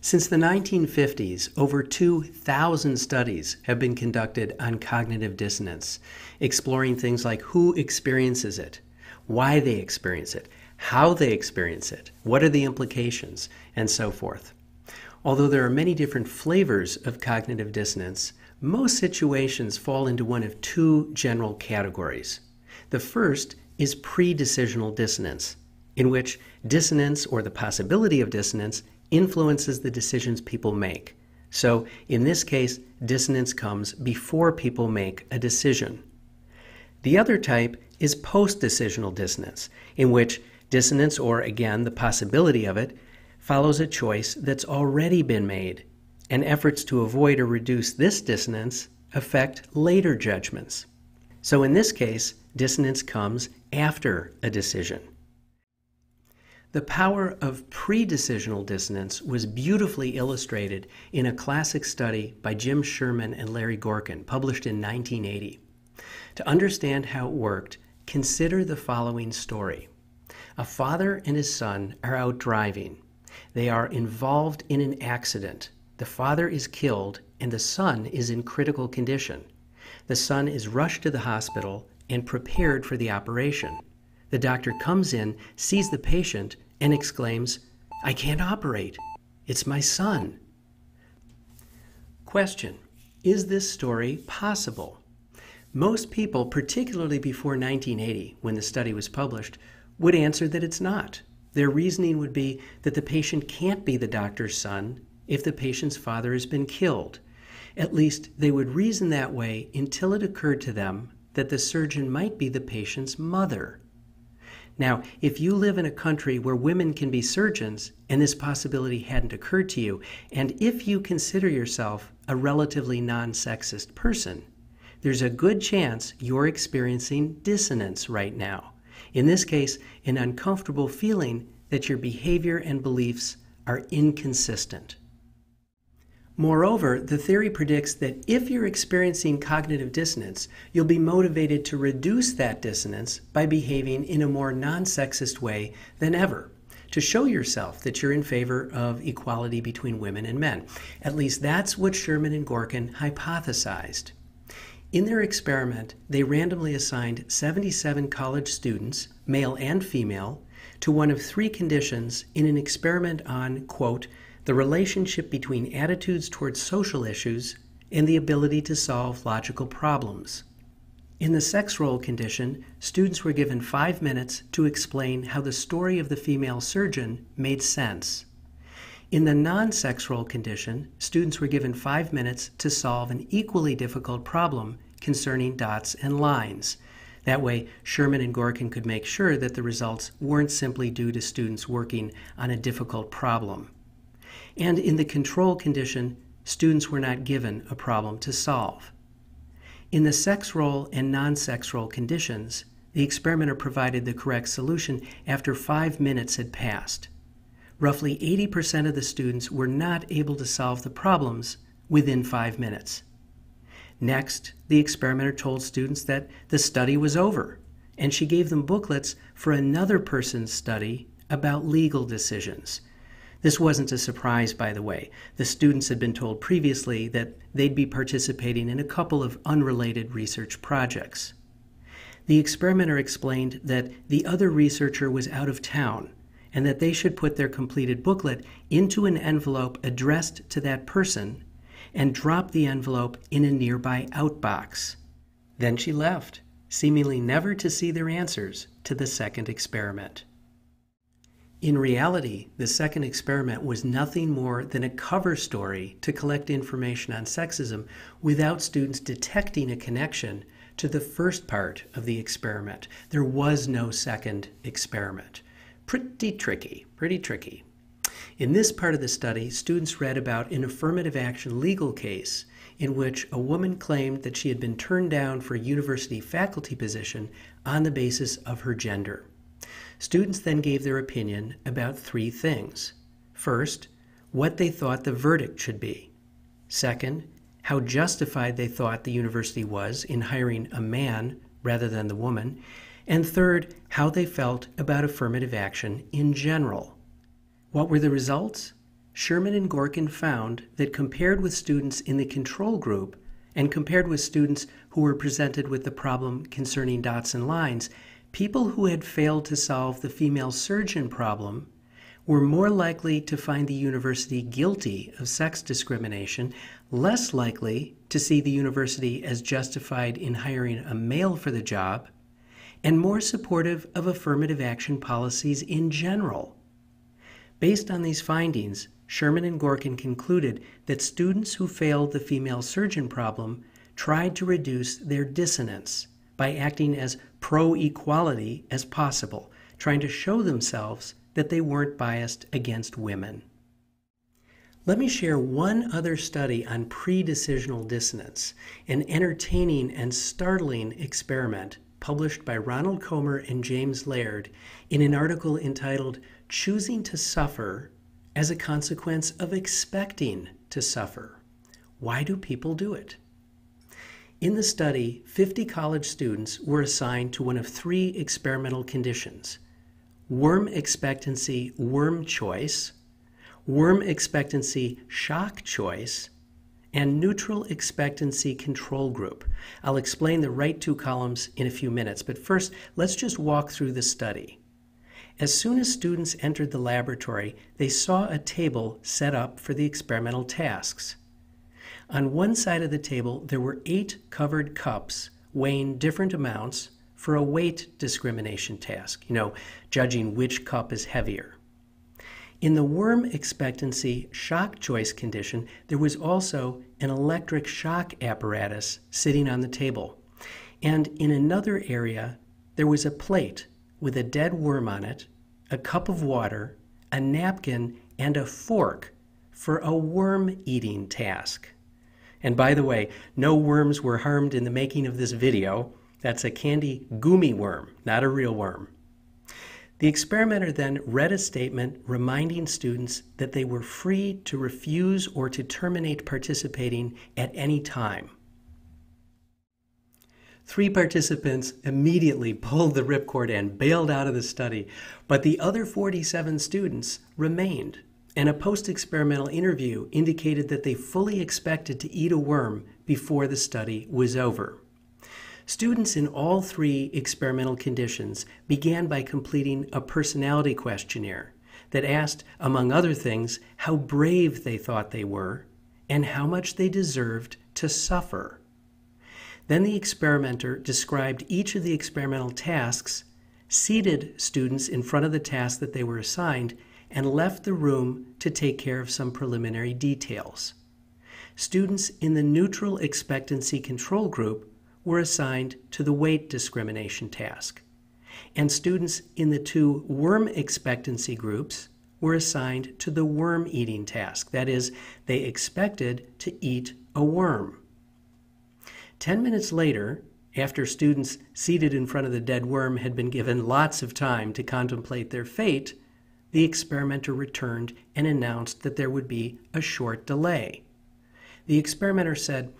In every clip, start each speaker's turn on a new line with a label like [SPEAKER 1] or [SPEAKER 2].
[SPEAKER 1] Since the 1950s, over 2,000 studies have been conducted on cognitive dissonance, exploring things like who experiences it, why they experience it, how they experience it, what are the implications, and so forth. Although there are many different flavors of cognitive dissonance, most situations fall into one of two general categories. The first is pre-decisional dissonance, in which dissonance, or the possibility of dissonance, influences the decisions people make. So, in this case, dissonance comes before people make a decision. The other type is post-decisional dissonance, in which dissonance, or again, the possibility of it, follows a choice that's already been made, and efforts to avoid or reduce this dissonance affect later judgments. So in this case, dissonance comes after a decision. The power of pre-decisional dissonance was beautifully illustrated in a classic study by Jim Sherman and Larry Gorkin, published in 1980. To understand how it worked, consider the following story. A father and his son are out driving. They are involved in an accident. The father is killed and the son is in critical condition. The son is rushed to the hospital and prepared for the operation. The doctor comes in, sees the patient, and exclaims, "I can't operate. It's my son." Question: is this story possible? Most people, particularly before 1980, when the study was published, would answer that it's not. Their reasoning would be that the patient can't be the doctor's son if the patient's father has been killed. At least they would reason that way until it occurred to them that the surgeon might be the patient's mother. Now, if you live in a country where women can be surgeons and this possibility hadn't occurred to you, and if you consider yourself a relatively non-sexist person, there's a good chance you're experiencing dissonance right now. In this case, an uncomfortable feeling that your behavior and beliefs are inconsistent. Moreover, the theory predicts that if you're experiencing cognitive dissonance, you'll be motivated to reduce that dissonance by behaving in a more non-sexist way than ever, to show yourself that you're in favor of equality between women and men. At least that's what Sherman and Gorkin hypothesized. In their experiment, they randomly assigned 77 college students, male and female, to one of three conditions in an experiment on, quote, the relationship between attitudes towards social issues and the ability to solve logical problems. In the sex role condition, students were given 5 minutes to explain how the story of the female surgeon made sense. In the non-sex role condition, students were given 5 minutes to solve an equally difficult problem concerning dots and lines. That way, Sherman and Gorkin could make sure that the results weren't simply due to students working on a difficult problem. And in the control condition, students were not given a problem to solve. In the sex role and non-sex role conditions, the experimenter provided the correct solution after 5 minutes had passed. Roughly 80% of the students were not able to solve the problems within 5 minutes. Next, the experimenter told students that the study was over, and she gave them booklets for another person's study about legal decisions. This wasn't a surprise, by the way. The students had been told previously that they'd be participating in a couple of unrelated research projects. The experimenter explained that the other researcher was out of town and that they should put their completed booklet into an envelope addressed to that person and drop the envelope in a nearby outbox. Then she left, seemingly never to see their answers to the second experiment. In reality, the second experiment was nothing more than a cover story to collect information on sexism without students detecting a connection to the first part of the experiment. There was no second experiment. Pretty tricky, pretty tricky. In this part of the study, students read about an affirmative action legal case in which a woman claimed that she had been turned down for a university faculty position on the basis of her gender. Students then gave their opinion about three things. First, what they thought the verdict should be. Second, how justified they thought the university was in hiring a man rather than the woman. And third, how they felt about affirmative action in general. What were the results? Sherman and Gorkin found that compared with students in the control group and compared with students who were presented with the problem concerning dots and lines, people who had failed to solve the female surgeon problem were more likely to find the university guilty of sex discrimination, less likely to see the university as justified in hiring a male for the job, and more supportive of affirmative action policies in general. Based on these findings, Sherman and Gorkin concluded that students who failed the female surgeon problem tried to reduce their dissonance by acting as pro-equality as possible, trying to show themselves that they weren't biased against women. Let me share one other study on pre-decisional dissonance, an entertaining and startling experiment published by Ronald Comer and James Laird in an article entitled "Choosing to Suffer as a Consequence of Expecting to Suffer. Why do people do it?" In the study, 50 college students were assigned to one of 3 experimental conditions: worm expectancy worm choice, worm expectancy shock choice, and neutral expectancy control group. I'll explain the right 2 columns in a few minutes, but first, let's just walk through the study. As soon as students entered the laboratory, they saw a table set up for the experimental tasks. On one side of the table, there were 8 covered cups weighing different amounts for a weight discrimination task, judging which cup is heavier. In the worm expectancy shock choice condition, there was also an electric shock apparatus sitting on the table. And in another area, there was a plate with a dead worm on it, a cup of water, a napkin, and a fork for a worm-eating task. And by the way, no worms were harmed in the making of this video. That's a candy gummy worm, not a real worm. The experimenter then read a statement reminding students that they were free to refuse or to terminate participating at any time. 3 participants immediately pulled the ripcord and bailed out of the study, but the other 47 students remained, and a post-experimental interview indicated that they fully expected to eat a worm before the study was over. Students in all 3 experimental conditions began by completing a personality questionnaire that asked, among other things, how brave they thought they were and how much they deserved to suffer. Then the experimenter described each of the experimental tasks, seated students in front of the task that they were assigned, and left the room to take care of some preliminary details. Students in the neutral expectancy control group were assigned to the weight discrimination task, and students in the 2 worm expectancy groups were assigned to the worm-eating task. That is, they expected to eat a worm. 10 minutes later, after students seated in front of the dead worm had been given lots of time to contemplate their fate, the experimenter returned and announced that there would be a short delay. The experimenter said,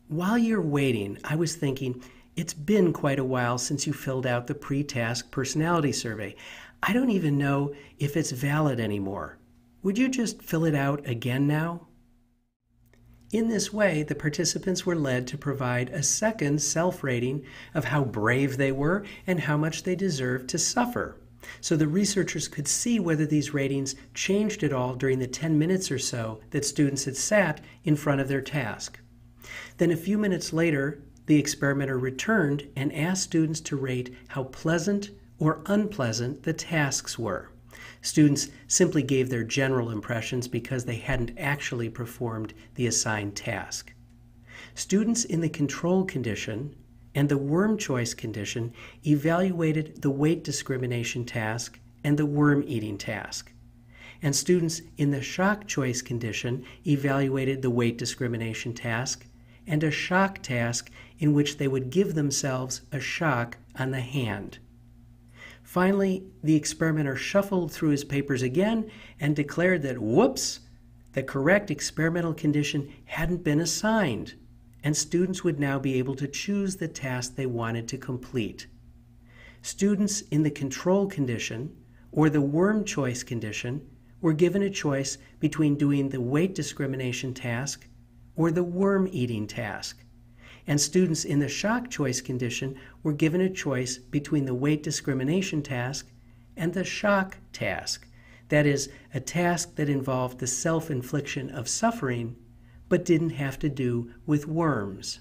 [SPEAKER 1] "While you're waiting, I was thinking, it's been quite a while since you filled out the pre-task personality survey. I don't even know if it's valid anymore. Would you just fill it out again now?" In this way, the participants were led to provide a second self-rating of how brave they were and how much they deserved to suffer. So the researchers could see whether these ratings changed at all during the 10 minutes or so that students had sat in front of their task. Then a few minutes later, the experimenter returned and asked students to rate how pleasant or unpleasant the tasks were. Students simply gave their general impressions because they hadn't actually performed the assigned task. Students in the control condition and the worm choice condition evaluated the weight discrimination task and the worm-eating task. And students in the shock choice condition evaluated the weight discrimination task and a shock task in which they would give themselves a shock on the hand. Finally, the experimenter shuffled through his papers again and declared that, whoops, the correct experimental condition hadn't been assigned, and students would now be able to choose the task they wanted to complete. Students in the control condition or the worm choice condition were given a choice between doing the weight discrimination task or the worm-eating task. And students in the shock choice condition were given a choice between the weight discrimination task and the shock task. That is, a task that involved the self-infliction of suffering but didn't have to do with worms.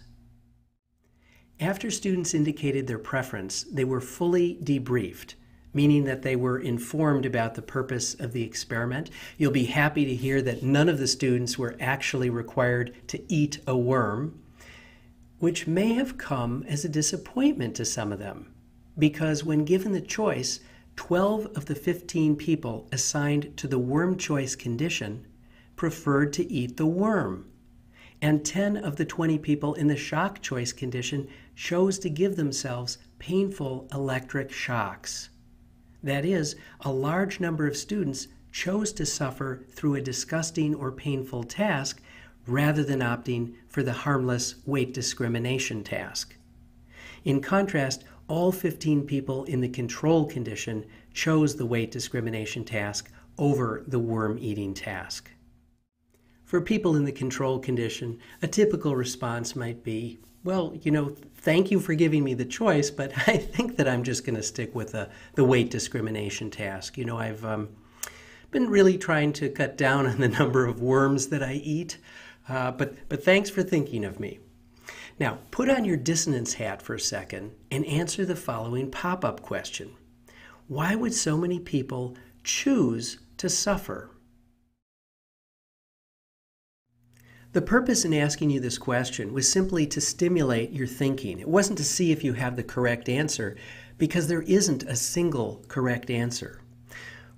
[SPEAKER 1] After students indicated their preference, they were fully debriefed, meaning that they were informed about the purpose of the experiment. You'll be happy to hear that none of the students were actually required to eat a worm, which may have come as a disappointment to some of them, because when given the choice, 12 of the 15 people assigned to the worm choice condition preferred to eat the worm, and 10 of the 20 people in the shock choice condition chose to give themselves painful electric shocks. That is, a large number of students chose to suffer through a disgusting or painful task rather than opting for the harmless weight discrimination task. In contrast, all 15 people in the control condition chose the weight discrimination task over the worm-eating task. For people in the control condition, a typical response might be, well, thank you for giving me the choice, but I think that I'm just going to stick with the weight discrimination task. I've been really trying to cut down on the number of worms that I eat, but thanks for thinking of me. Now, put on your dissonance hat for a second and answer the following pop-up question. Why would so many people choose to suffer? The purpose in asking you this question was simply to stimulate your thinking. It wasn't to see if you have the correct answer, because there isn't a single correct answer.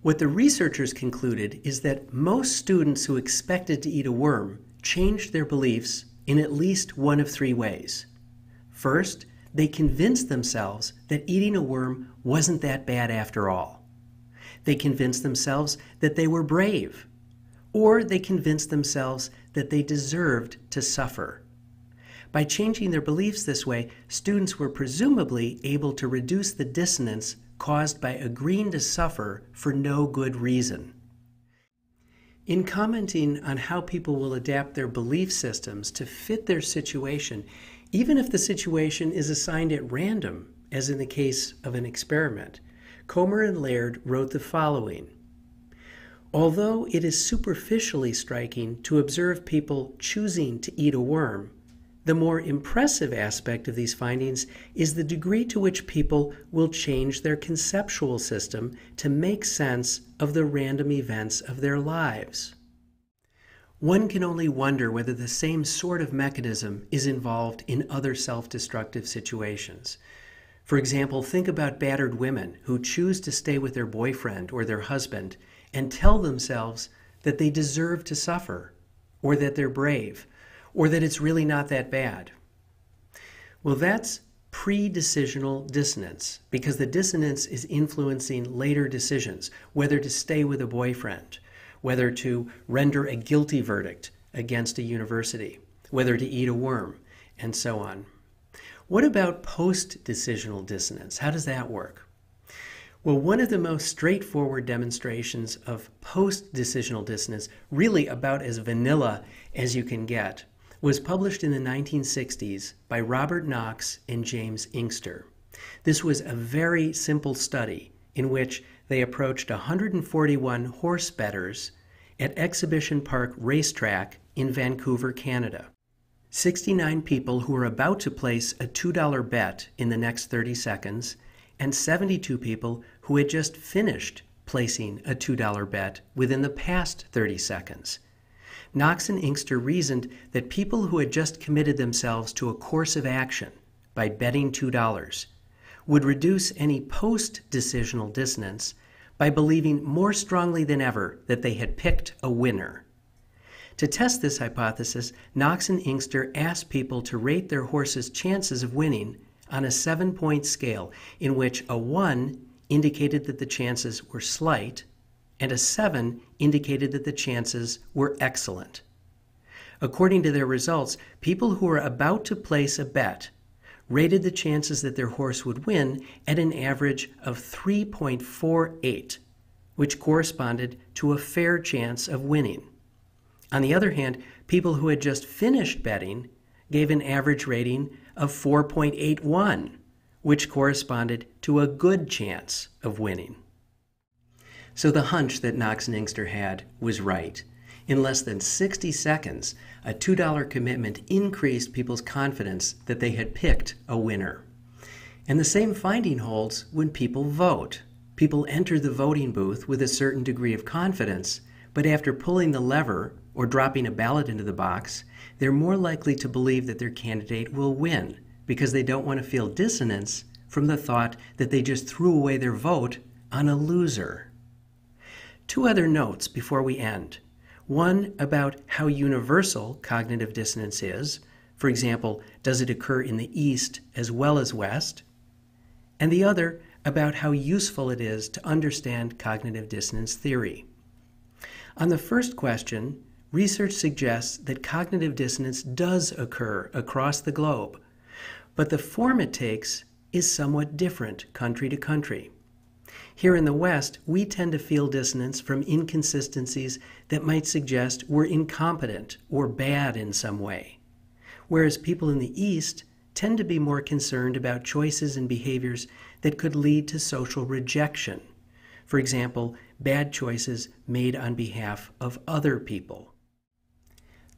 [SPEAKER 1] What the researchers concluded is that most students who expected to eat a worm changed their beliefs in at least one of three ways. First, they convinced themselves that eating a worm wasn't that bad after all. They convinced themselves that they were brave, or they convinced themselves that they deserved to suffer. By changing their beliefs this way, students were presumably able to reduce the dissonance caused by agreeing to suffer for no good reason. In commenting on how people will adapt their belief systems to fit their situation, even if the situation is assigned at random, as in the case of an experiment, Comer and Laird wrote the following: although it is superficially striking to observe people choosing to eat a worm, the more impressive aspect of these findings is the degree to which people will change their conceptual system to make sense of the random events of their lives. One can only wonder whether the same sort of mechanism is involved in other self-destructive situations. For example, think about battered women who choose to stay with their boyfriend or their husband and tell themselves that they deserve to suffer, or that they're brave, or that it's really not that bad. Well, that's pre-decisional dissonance, because the dissonance is influencing later decisions, whether to stay with a boyfriend, whether to render a guilty verdict against a university, whether to eat a worm, and so on. What about post-decisional dissonance? How does that work? Well, one of the most straightforward demonstrations of post-decisional dissonance, really about as vanilla as you can get, was published in the 1960s by Robert Knox and James Inkster. This was a very simple study in which they approached 141 horse bettors at Exhibition Park Racetrack in Vancouver, Canada. 69 people who were about to place a $2 bet in the next 30 seconds, and 72 people who had just finished placing a $2 bet within the past 30 seconds. Knox and Inkster reasoned that people who had just committed themselves to a course of action by betting $2 would reduce any post-decisional dissonance by believing more strongly than ever that they had picked a winner. To test this hypothesis, Knox and Inkster asked people to rate their horse's chances of winning on a 7-point scale, in which a 1 indicated that the chances were slight, and a 7 indicated that the chances were excellent. According to their results, people who were about to place a bet rated the chances that their horse would win at an average of 3.48, which corresponded to a fair chance of winning. On the other hand, people who had just finished betting gave an average rating of 4.81, which corresponded to a good chance of winning. So the hunch that Knox and Inkster had was right. In less than 60 seconds, a $2 commitment increased people's confidence that they had picked a winner. And the same finding holds when people vote. People enter the voting booth with a certain degree of confidence, but after pulling the lever or dropping a ballot into the box, they're more likely to believe that their candidate will win because they don't want to feel dissonance from the thought that they just threw away their vote on a loser. Two other notes before we end. One about how universal cognitive dissonance is. For example, does it occur in the East as well as West? And the other about how useful it is to understand cognitive dissonance theory. On the first question, research suggests that cognitive dissonance does occur across the globe, but the form it takes is somewhat different country to country. Here in the West, we tend to feel dissonance from inconsistencies that might suggest we're incompetent or bad in some way, whereas people in the East tend to be more concerned about choices and behaviors that could lead to social rejection. For example, bad choices made on behalf of other people.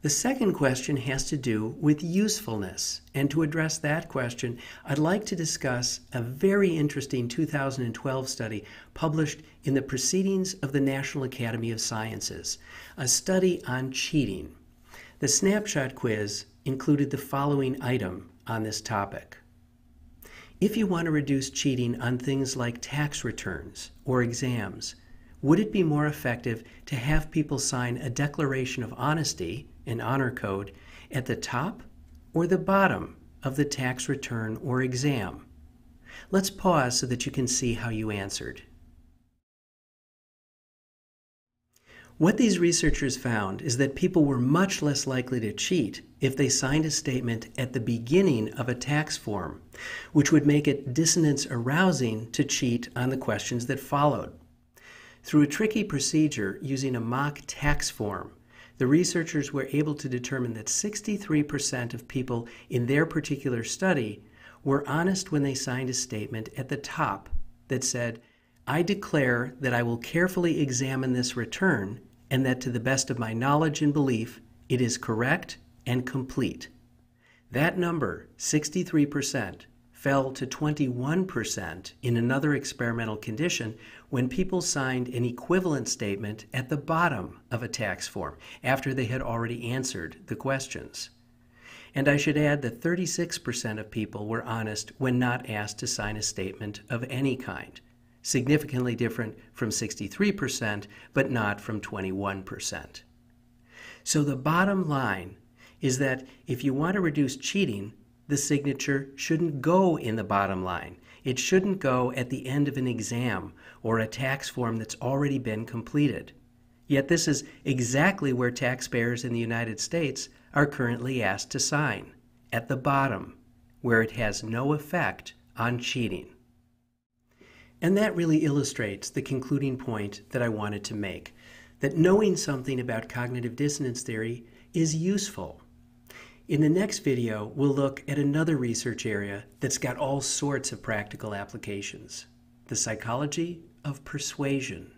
[SPEAKER 1] The second question has to do with usefulness, and to address that question, I'd like to discuss a very interesting 2012 study published in the Proceedings of the National Academy of Sciences, a study on cheating. The snapshot quiz included the following item on this topic. If you want to reduce cheating on things like tax returns or exams, would it be more effective to have people sign a declaration of honesty, an honor code, at the top or the bottom of the tax return or exam? Let's pause so that you can see how you answered. What these researchers found is that people were much less likely to cheat if they signed a statement at the beginning of a tax form, which would make it dissonance arousing to cheat on the questions that followed. Through a tricky procedure using a mock tax form, the researchers were able to determine that 63% of people in their particular study were honest when they signed a statement at the top that said, "I declare that I will carefully examine this return and that to the best of my knowledge and belief, it is correct and complete." That number, 63%, fell to 21% in another experimental condition when people signed an equivalent statement at the bottom of a tax form after they had already answered the questions. And I should add that 36% of people were honest when not asked to sign a statement of any kind, significantly different from 63%, but not from 21%. So the bottom line is that if you want to reduce cheating, the signature shouldn't go in the bottom line. It shouldn't go at the end of an exam or a tax form that's already been completed. Yet this is exactly where taxpayers in the United States are currently asked to sign, at the bottom, where it has no effect on cheating. And that really illustrates the concluding point that I wanted to make, that knowing something about cognitive dissonance theory is useful. In the next video, we'll look at another research area that's got all sorts of practical applications: the psychology of persuasion.